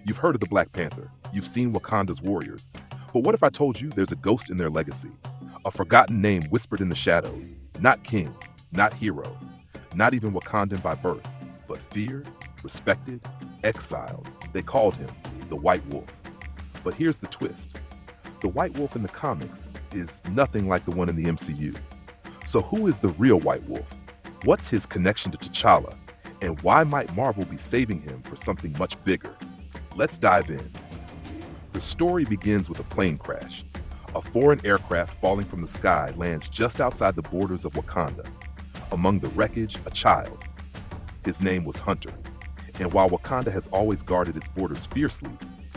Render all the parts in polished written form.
You've heard of the Black Panther, you've seen Wakanda's warriors, but what if I told you there's a ghost in their legacy? A forgotten name whispered in the shadows, not king, not hero, not even Wakandan by birth, but feared, respected, exiled. They called him the White Wolf. But here's the twist. The White Wolf in the comics is nothing like the one in the MCU. So who is the real White Wolf? What's his connection to T'Challa? And why might Marvel be saving him for something much bigger? Let's dive in. The story begins with a plane crash. A foreign aircraft falling from the sky lands just outside the borders of Wakanda. Among the wreckage, a child. His name was Hunter. And while Wakanda has always guarded its borders fiercely,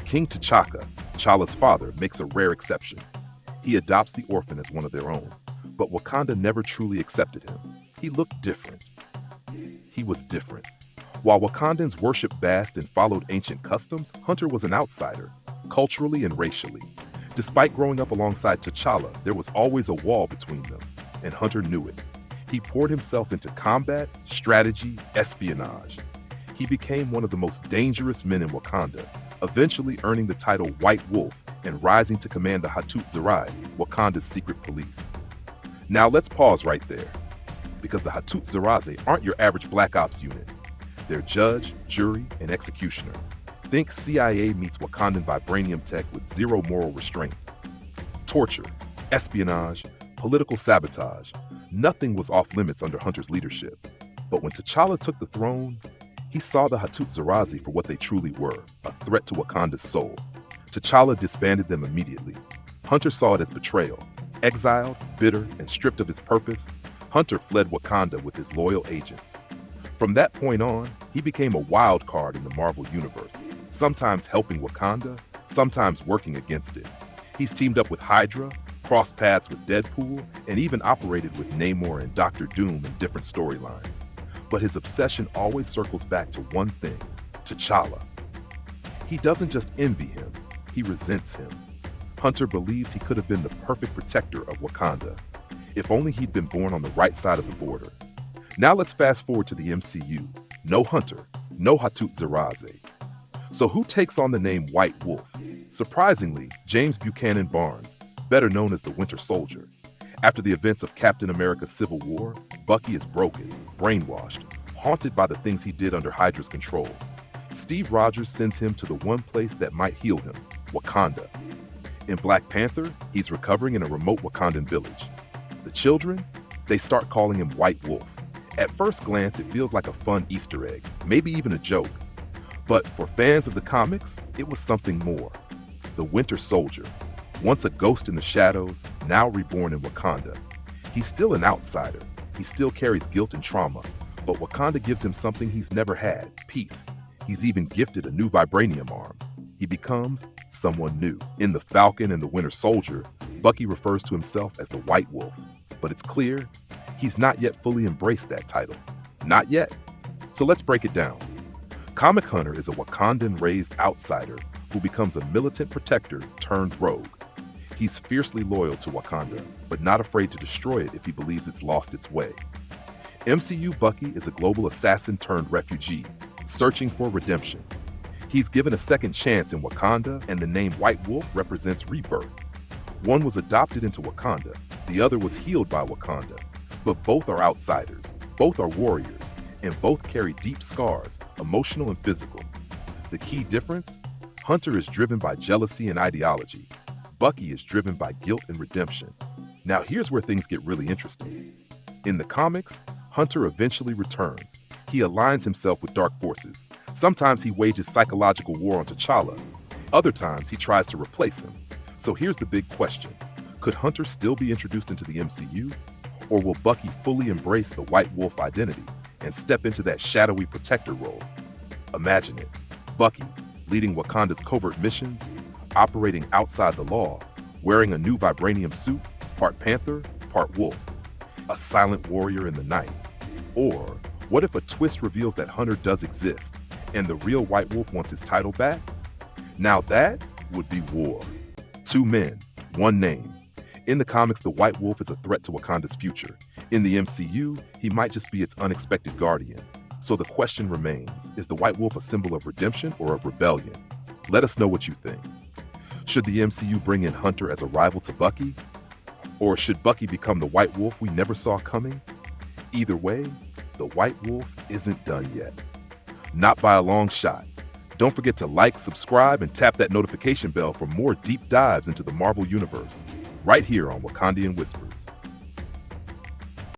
King T'Chaka, T'Challa's father, makes a rare exception. He adopts the orphan as one of their own. But Wakanda never truly accepted him. He looked different. He was different. While Wakandans worshipped Bast and followed ancient customs, Hunter was an outsider, culturally and racially. Despite growing up alongside T'Challa, there was always a wall between them, and Hunter knew it. He poured himself into combat, strategy, espionage. He became one of the most dangerous men in Wakanda, eventually earning the title White Wolf and rising to command the Hattusili, Wakanda's secret police. Now let's pause right there, because the Hattusili aren't your average Black Ops unit. They're judge, jury, and executioner. Think CIA meets Wakandan vibranium tech with zero moral restraint. Torture, espionage, political sabotage. Nothing was off limits under Hunter's leadership. But when T'Challa took the throne, he saw the Hattusili for what they truly were, a threat to Wakanda's soul. T'Challa disbanded them immediately. Hunter saw it as betrayal. Exiled, bitter, and stripped of his purpose, Hunter fled Wakanda with his loyal agents. From that point on, he became a wild card in the Marvel Universe, sometimes helping Wakanda, sometimes working against it. He's teamed up with Hydra, crossed paths with Deadpool, and even operated with Namor and Doctor Doom in different storylines. But his obsession always circles back to one thing: T'Challa. He doesn't just envy him, he resents him. Hunter believes he could have been the perfect protector of Wakanda, if only he'd been born on the right side of the border. Now let's fast forward to the MCU. No Hunter, no Hattusili. So who takes on the name White Wolf? Surprisingly, James Buchanan Barnes, better known as the Winter Soldier. After the events of Captain America's Civil War, Bucky is broken, brainwashed, haunted by the things he did under Hydra's control. Steve Rogers sends him to the one place that might heal him, Wakanda. In Black Panther, he's recovering in a remote Wakandan village. The children, they start calling him White Wolf. At first glance, it feels like a fun Easter egg, maybe even a joke. But for fans of the comics, it was something more. The Winter Soldier, once a ghost in the shadows, now reborn in Wakanda. He's still an outsider. He still carries guilt and trauma. But Wakanda gives him something he's never had: peace. He's even gifted a new vibranium arm. He becomes someone new. In The Falcon and the Winter Soldier, Bucky refers to himself as the White Wolf. But it's clear he's not yet fully embraced that title. Not yet. So let's break it down. Comic Hunter is a Wakandan-raised outsider who becomes a militant protector turned rogue. He's fiercely loyal to Wakanda, but not afraid to destroy it if he believes it's lost its way. MCU Bucky is a global assassin turned refugee, searching for redemption. He's given a second chance in Wakanda, and the name White Wolf represents rebirth. One was adopted into Wakanda, the other was healed by Wakanda. But both are outsiders, both are warriors, and both carry deep scars, emotional and physical. The key difference? Hunter is driven by jealousy and ideology. Bucky is driven by guilt and redemption. Now here's where things get really interesting. In the comics, Hunter eventually returns. He aligns himself with dark forces. Sometimes he wages psychological war on T'Challa. Other times he tries to replace him. So here's the big question. Could Hunter still be introduced into the MCU? Or will Bucky fully embrace the White Wolf identity and step into that shadowy protector role? Imagine it. Bucky, leading Wakanda's covert missions, operating outside the law, wearing a new vibranium suit, part panther, part wolf. A silent warrior in the night. Or what if a twist reveals that Hunter does exist, and the real White Wolf wants his title back? Now that would be war. Two men, one name. In the comics, the White Wolf is a threat to Wakanda's future. In the MCU, he might just be its unexpected guardian. So the question remains, is the White Wolf a symbol of redemption or of rebellion? Let us know what you think. Should the MCU bring in Hunter as a rival to Bucky? Or should Bucky become the White Wolf we never saw coming? Either way, the White Wolf isn't done yet. Not by a long shot. Don't forget to like, subscribe, and tap that notification bell for more deep dives into the Marvel Universe, right here on Wakandian Whispers.